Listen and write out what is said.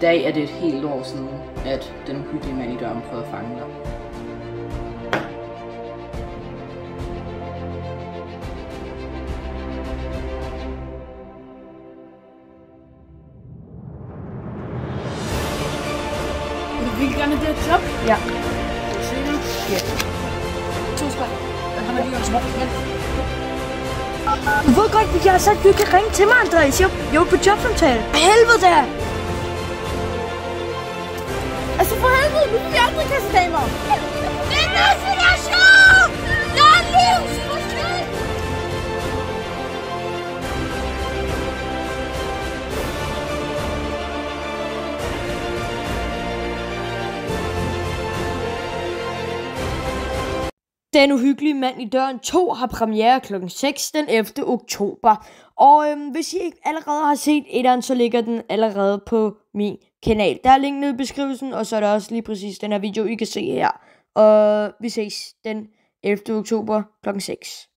dag er det et helt år siden, at den uhyggelige mand i døren prøvede at fange dig. Du vil gerne have det her job? Ja. Sikkert? Ja. Tusind. Han er lige en små igen. Du ved godt, at jeg har sagt, at du kan ringe til mig, Andreas. Jeg er på jobsamtale. Helvede da! Altså for helvede, nu er vi andre kassedamer. Det er destination! Det er livsprojekt! Den uhyggelige mand i døren 2 har premiere kl. 6 den 11. oktober. Og hvis I ikke allerede har set etteren, så ligger den allerede på min kanal. Der er link nede i beskrivelsen, og så er der også lige præcis den her video, I kan se her. Og vi ses den 11. oktober kl. 6.